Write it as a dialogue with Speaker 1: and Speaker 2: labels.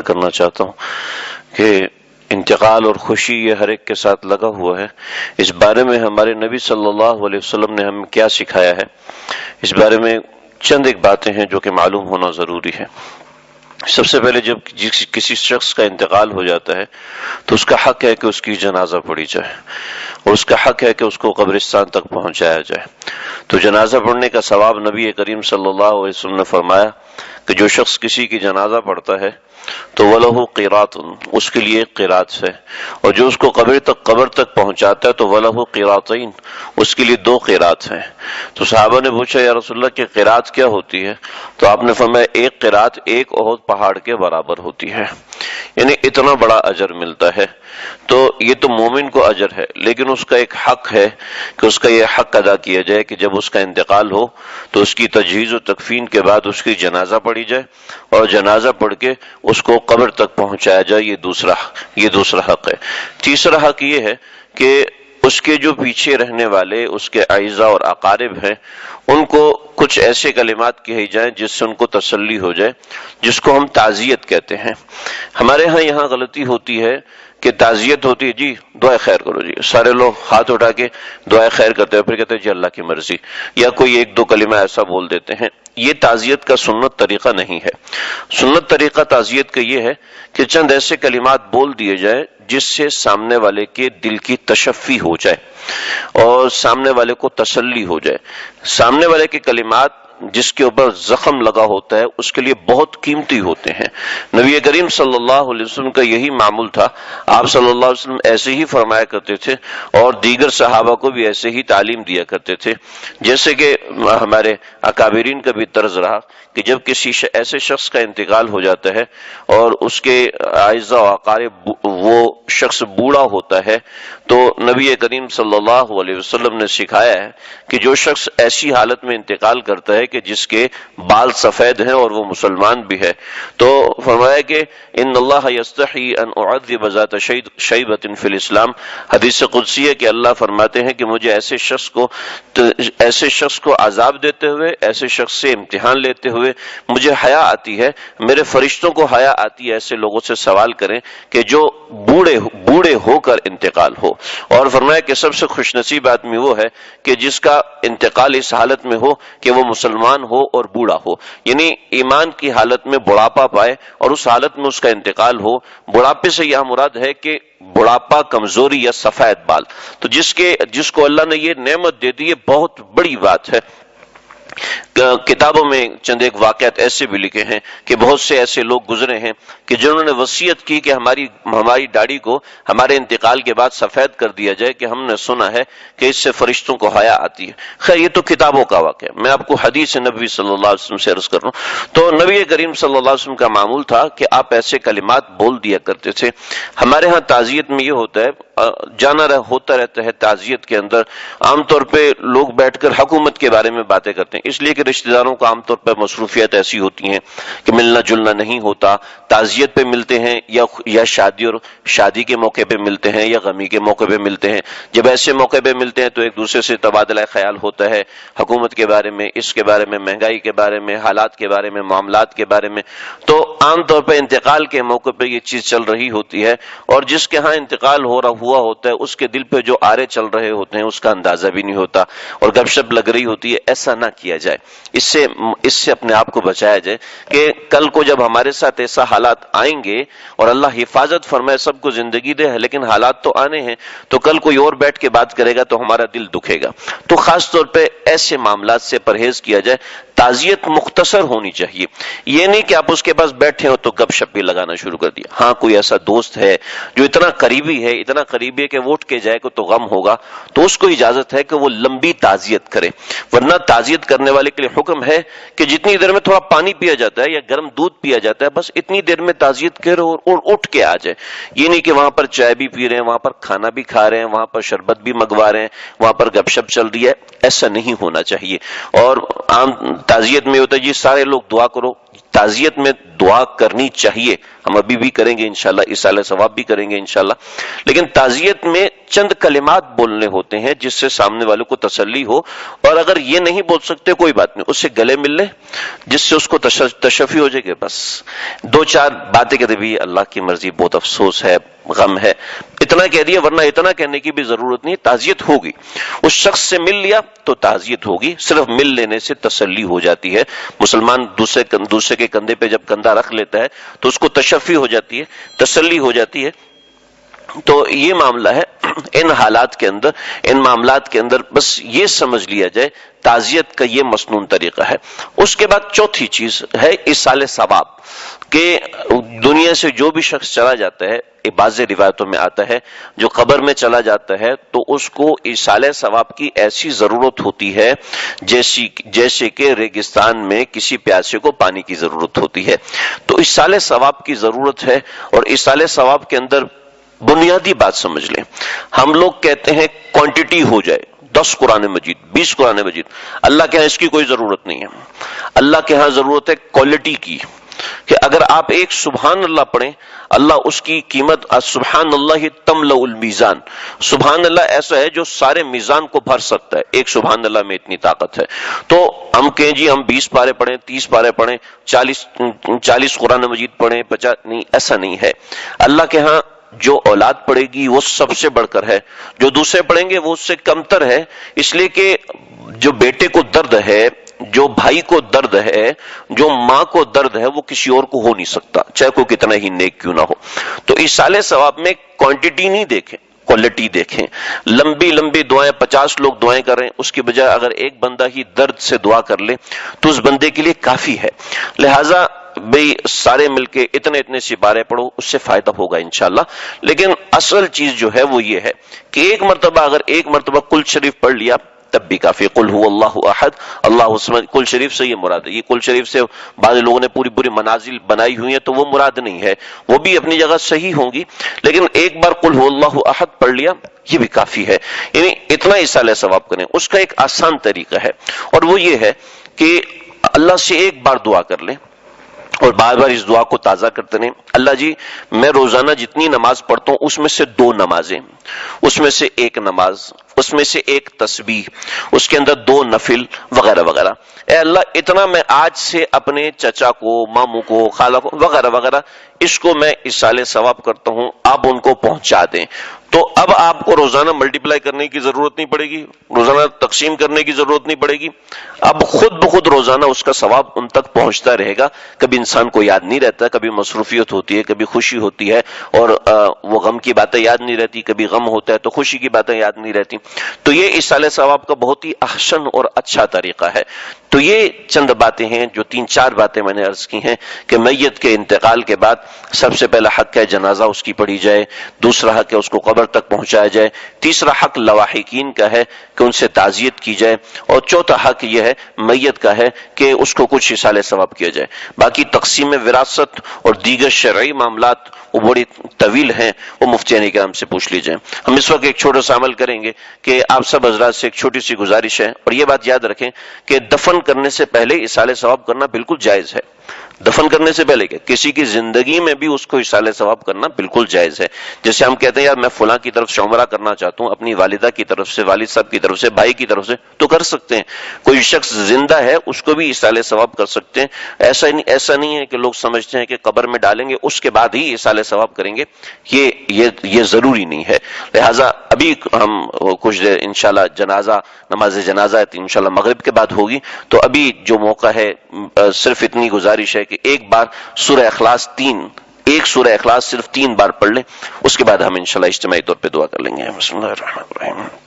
Speaker 1: کرنا چاہتا ہوں کہ انتقال اور خوشی یہ ہر ایک کے ساتھ لگا ہوا ہے. اس بارے میں ہمارے نبی صلی اللہ علیہ وسلم نے ہمیں کیا سکھایا ہے، اس بارے میں چند ایک باتیں ہیں جو کہ معلوم ہونا ضروری ہے. سب سے پہلے جب کسی شخص کا انتقال ہو جاتا ہے تو اس کا حق ہے کہ اس کی جنازہ پڑھی جائے، اور اس کا حق ہے کہ اس کو قبرستان تک پہنچایا جائے. تو جنازہ پڑھنے کا ثواب نبی کریم صلی اللہ علیہ وسلم نے فرمایا کہ جو شخص کسی کی جنازہ پڑھتا ہے تو وَلَهُ قِرَاطٌ، اس کے لیے قرات ہے، اور جو اس کو قبر تک پہنچاتا ہے تو وَلَهُ قِرَاطَيْن، اس کے لیے 2 قرات ہیں. تو صحابہ نے پوچھا یا رسول اللہ کہ قرات کیا ہوتی ہے؟ تو آپ نے فرمایا ایک قرات ایک احد پہاڑ کے برابر ہوتی ہے، یعنی اتنا بڑا اجر ملتا ہے. تو یہ تو مومن کو اجر ہے، لیکن اس کا ایک حق ہے کہ اس کا یہ حق ادا کیا جائے کہ جب اس کا انتقال ہو تو اس کی تجہیز و تکفین کے بعد اس کی جنازہ پڑھی جائے، اور جنازہ پڑھ کے اس کو قبر تک پہنچایا جائے. یہ دوسرا حق ہے. تیسرا حق یہ ہے کہ اس کے جو پیچھے رہنے والے اس کے اعزاء اور اقارب ہیں ان کو کچھ ایسے کلمات کہے جائیں جس سے ان کو تسلی ہو جائے، جس کو ہم تعزیت کہتے ہیں. ہمارے ہاں یہاں غلطی ہوتی ہے کہ تعزیت ہوتی ہے جی دعائے خیر کرو، جی سارے لوگ ہاتھ اٹھا کے دعائے خیر کرتے ہیں، پھر کہتے ہیں جی اللہ کی مرضی، یا کوئی 1-2 کلمہ ایسا بول دیتے ہیں. یہ تعزیت کا سنت طریقہ نہیں ہے. سنت طریقہ تعزیت کا یہ ہے کہ چند ایسے کلمات بول دیے جائیں جس سے سامنے والے کے دل کی تشفی ہو جائے اور سامنے والے کو تسلی ہو جائے. سامنے والے کے کلمات جس کے اوپر زخم لگا ہوتا ہے اس کے لیے بہت قیمتی ہوتے ہیں. نبی کریم صلی اللہ علیہ وسلم کا یہی معمول تھا. آپ صلی اللہ علیہ وسلم ایسے ہی فرمایا کرتے تھے اور دیگر صحابہ کو بھی ایسے ہی تعلیم دیا کرتے تھے. جیسے کہ ہمارے اکابرین کا بھی طرز رہا کہ جب کسی ایسے شخص کا انتقال ہو جاتا ہے اور اس کے اعزاء و اقارب وہ شخص بوڑھا ہوتا ہے تو نبی کریم صلی اللہ علیہ وسلم نے سکھایا ہے کہ جو شخص ایسی حالت میں انتقال کرتا ہے کہ جس کے بال سفید ہیں اور وہ مسلمان بھی ہے تو فرمایا کہ ان اللہ یستحی ان اعذب ذات شیبۃ فی الاسلام. حدیث قدسی ہے کہ اللہ فرماتے ہیں کہ مجھے ایسے شخص کو عذاب دیتے ہوئے، ایسے شخص سے امتحان لیتے ہوئے مجھے حیا آتی ہے، میرے فرشتوں کو حیا آتی ہے ایسے لوگوں سے سوال کریں کہ جو بوڑھے ہو کر انتقال ہو. اور فرمایا کہ سب سے خوش نصیب آدمی وہ ہے کہ جس کا انتقال اس حالت میں ہو کہ وہ مسلمان ہو اور بوڑھا ہو، یعنی ایمان کی حالت میں بڑھاپا پائے اور اس حالت میں اس کا انتقال ہو. بڑھاپے سے یہ مراد ہے کہ بڑھاپا، کمزوری یا سفید بال. تو جس کو اللہ نے یہ نعمت دے دی، یہ بہت بڑی بات ہے. کتابوں میں چند ایک واقعات ایسے بھی لکھے ہیں کہ بہت سے ایسے لوگ گزرے ہیں کہ جنہوں نے وصیت کی کہ ہماری داڑھی کو ہمارے انتقال کے بعد سفید کر دیا جائے کہ ہم نے سنا ہے کہ اس سے فرشتوں کو حیا آتی ہے. خیر یہ تو کتابوں کا واقعہ ہے، میں آپ کو حدیث نبی صلی اللہ علیہ وسلم سے عرض کر رہا ہوں. تو نبی کریم صلی اللہ علیہ وسلم کا معمول تھا کہ آپ ایسے کلمات بول دیا کرتے تھے. ہمارے ہاں تعزیت میں یہ ہوتا ہے، ہوتا رہتا ہے تعزیت کے اندر عام طور پہ لوگ بیٹھ کر حکومت کے بارے میں باتیں کرتے ہیں، اس لیے کہ رشتہ داروں کو عام طور پر مصروفیات ایسی ہوتی ہیں کہ ملنا جلنا نہیں ہوتا. تعزیت پہ ملتے ہیں یا شادی کے موقع پہ ملتے ہیں یا غمی کے موقع پہ ملتے ہیں. جب ایسے موقع پہ ملتے ہیں تو ایک دوسرے سے تبادلہ خیال ہوتا ہے حکومت کے بارے میں، اس کے بارے میں، مہنگائی کے بارے میں، حالات کے بارے میں، معاملات کے بارے میں. تو عام طور پہ انتقال کے موقع پہ یہ چیز چل رہی ہوتی ہے، اور جس کے ہاں انتقال ہوا ہوتا ہے اس کے دل پہ جو آرے چل رہے ہوتے ہیں اس کا اندازہ بھی نہیں ہوتا اور گپ شپ لگ رہی ہوتی ہے. ایسا نہ کیا جائے، اس سے اپنے آپ کو بچایا جائے کہ کل کو جب ہمارے ساتھ ایسا حالات آئیں گے، اور اللہ حفاظت فرمائے سب کو زندگی دے لیکن حالات تو آنے ہیں، تو کل کوئی اور بیٹھ کے بات کرے گا تو ہمارا دل دکھے گا. تو خاص طور پہ ایسے معاملات سے پرہیز کیا جائے. تعزیت مختصر ہونی چاہیے، یہ نہیں کہ آپ اس کے پاس بیٹھے ہو تو گپ شپ بھی لگانا شروع کر دیا. ہاں کوئی ایسا دوست ہے جو اتنا قریبی ہے کہ وہ اٹھ کے جائے گا تو غم ہوگا، تو اس کو اجازت ہے کہ وہ لمبی تعزیت کرے. ورنہ تعزیت کرنے والے کے لیے حکم ہے کہ جتنی دیر میں تھوڑا پانی پیا جاتا ہے یا گرم دودھ پیا جاتا ہے بس اتنی دیر میں تعزیت کرے اور اٹھ کے آ جائے. یہ نہیں کہ وہاں پر چائے بھی پی رہے ہیں، وہاں پر کھانا بھی کھا رہے ہیں، وہاں پر شربت بھی منگوا رہے ہیں، وہاں پر گپ شپ چل رہی ہے. ایسا نہیں ہونا چاہیے. اور عام تعزیت میں ہوتا ہے جی سارے لوگ دعا کرو، تعزیت میں دعا کرنی چاہیے، ہم ابھی بھی کریں گے انشاءاللہ، اصالہ ثواب بھی کریں گے انشاءاللہ، لیکن تعزیت میں چند کلمات بولنے ہوتے ہیں جس سے سامنے والوں کو تسلی ہو، اور اگر یہ نہیں بول سکتے کوئی بات نہیں، اس سے گلے مل لیں جس سے اس کو تشفی ہو جائے گی، بس دو چار باتیں کہتے بھی اللہ کی مرضی، بہت افسوس ہے، غم ہے، اتنا کہہ دیا، ورنہ اتنا کہنے کی بھی ضرورت نہیں، تعزیت ہوگی، اس شخص سے مل لیا تو تعزیت ہوگی، صرف مل لینے سے تسلی ہو جاتی ہے، مسلمان دوسرے کے کندھے پہ جب کندھا رکھ لیتا ہے تو اس کو تشفی ہو جاتی ہے، تسلی ہو جاتی ہے۔ تو یہ معاملہ ہے، ان حالات کے اندر، ان معاملات کے اندر بس یہ سمجھ لیا جائے تعزیت کا یہ مسنون طریقہ ہے۔ اس کے بعد چوتھی چیز ہے ایصال ثواب، کہ دنیا سے جو بھی شخص چلا جاتا ہے، بعض روایتوں میں آتا ہے جو قبر میں چلا جاتا ہے تو اس کو ایصال ثواب کی ایسی ضرورت ہوتی ہے جیسے کہ ریگستان میں کسی پیاسے کو پانی کی ضرورت ہوتی ہے، تو ایصال ثواب کی ضرورت ہے۔ اور ایصال ثواب کے اندر بنیادی بات سمجھ لیں، ہم لوگ کہتے ہیں کوانٹٹی ہو جائے، 10 قرآن مجید، 20 قرآن مجید، اللہ کے ہاں اس کی کوئی ضرورت نہیں ہے، اللہ کے ہاں ضرورت ہے کوالٹی کی، کہ اگر آپ ایک سبحان اللہ پڑھیں، اللہ اس کی قیمت، سبحان اللہ تملأ المیزان، سبحان اللہ ایسا ہے جو سارے میزان کو بھر سکتا ہے، ایک سبحان اللہ میں اتنی طاقت ہے۔ تو ہم کہیں جی ہم 20 پارے پڑھیں، 30 پارے پڑھیں، 40 قرآن مجید پڑھیں، 50، نہیں، ایسا نہیں ہے۔ اللہ کے ہاں جو اولاد پڑھے گی وہ سب سے بڑھ کر ہے، جو دوسرے پڑھیں گے وہ اس سے کمتر ہے، اس لیے کہ جو بیٹے کو درد ہے، جو بھائی کو درد ہے، جو ماں کو درد ہے، وہ کسی اور کو ہو نہیں سکتا، چاہے کوئی کتنا ہی نیک کیوں نہ ہو۔ تو ایصال ثواب میں کوانٹٹی نہیں دیکھیں، کوالٹی دیکھیں۔ لمبی لمبی دعائیں، 50 لوگ دعائیں کر رہے ہیں، اس کی بجائے اگر ایک بندہ ہی درد سے دعا کر لے تو اس بندے کے لیے کافی ہے۔ لہٰذا بھئی سارے مل کے اتنے سپارے پڑھو، اس سے فائدہ ہوگا انشاءاللہ، لیکن اصل چیز جو ہے وہ یہ ہے کہ اگر ایک مرتبہ کل شریف پڑھ لیا تب بھی کافی، قل هو اللہ احد اللہ الصمد، کل شریف سے یہ مراد ہے۔ یہ کل شریف سے بعض لوگوں نے پوری منازل بنائی ہوئی ہیں تو وہ مراد نہیں ہے، وہ بھی اپنی جگہ صحیح ہوں گی، لیکن ایک بار قل هو اللہ احد پڑھ لیا یہ بھی کافی ہے، یعنی اتنا ایصال ثواب کریں۔ اس کا ایک آسان طریقہ ہے، اور وہ یہ ہے کہ اللہ سے ایک بار دعا کر لیں اور بار بار اس دعا کو تازہ کرتے رہیں، اللہ جی میں روزانہ جتنی نماز پڑھتا ہوں اس میں سے 2 نمازیں، اس میں سے 1 نماز، اس میں سے 1 تسبیح، اس کے اندر 2 نفل وغیرہ وغیرہ، اے اللہ اتنا میں آج سے اپنے چچا کو، ماموں کو، خالہ کو وغیرہ وغیرہ، اس کو میں ایصال ثواب کرتا ہوں، آپ ان کو پہنچا دیں۔ تو اب آپ کو روزانہ ملٹیپلائی کرنے کی ضرورت نہیں پڑے گی، روزانہ تقسیم کرنے کی ضرورت نہیں پڑے گی، اب خود بخود روزانہ اس کا ثواب ان تک پہنچتا رہے گا۔ کبھی انسان کو یاد نہیں رہتا، کبھی مصروفیت ہوتی ہے، کبھی خوشی ہوتی ہے اور وہ غم کی باتیں یاد نہیں رہتی، کبھی غم ہوتا ہے تو خوشی کی باتیں یاد نہیں رہتی۔ تو یہ ایصال ثواب کا بہت ہی احسن اور اچھا طریقہ ہے۔ تو یہ چند باتیں ہیں جو 3-4 باتیں میں نے عرض کی ہیں کہ میت کے انتقال کے بعد سب سے پہلا حق ہے جنازہ اس کی پڑھی جائے، دوسرا حق ہے اس کو قبر تک پہنچایا جائے، تیسرا حق لواحقین کا ہے کہ ان سے تعزیت کی جائے، اور چوتھا حق یہ ہے میت کا ہے کہ اس کو کچھ ایصال ثواب کیا جائے۔ باقی تقسیم وراثت اور دیگر شرعی معاملات وہ بڑی طویل ہیں، وہ مفتیان کرام سے پوچھ لیجئے۔ ہم اس وقت ایک چھوٹا سا عمل کریں گے کہ آپ سب حضرات سے ایک چھوٹی سی گزارش ہے، اور یہ بات یاد رکھیں کہ دفن کرنے سے پہلے ایصال ثواب کرنا بالکل جائز ہے۔ دفن کرنے سے پہلے کہ کسی کی زندگی میں بھی اس کو ایصال ثواب کرنا بالکل جائز ہے۔ جیسے ہم کہتے ہیں یار میں فلاں کی طرف سے عمرہ کرنا چاہتا ہوں، اپنی والدہ کی طرف سے، والد صاحب کی طرف سے، بھائی کی طرف سے، تو کر سکتے ہیں۔ کوئی شخص زندہ ہے اس کو بھی ایصال ثواب کر سکتے ہیں۔ ایسا نہیں ہے کہ لوگ سمجھتے ہیں کہ قبر میں ڈالیں گے اس کے بعد ہی ایصال ثواب کریں گے، یہ ضروری نہیں ہے۔ لہٰذا ابھی ہم کچھ دیر انشاءاللہ نماز جنازہ انشاءاللہ مغرب کے بعد ہوگی، تو ابھی جو موقع ہے صرف اتنی گزارش ہے کہ ایک بار سورہ اخلاص سورہ اخلاص صرف 3 بار پڑھ لیں، اس کے بعد ہم انشاءاللہ اجتماعی طور پہ دعا کر لیں گے۔ بسم اللہ الرحمن الرحیم۔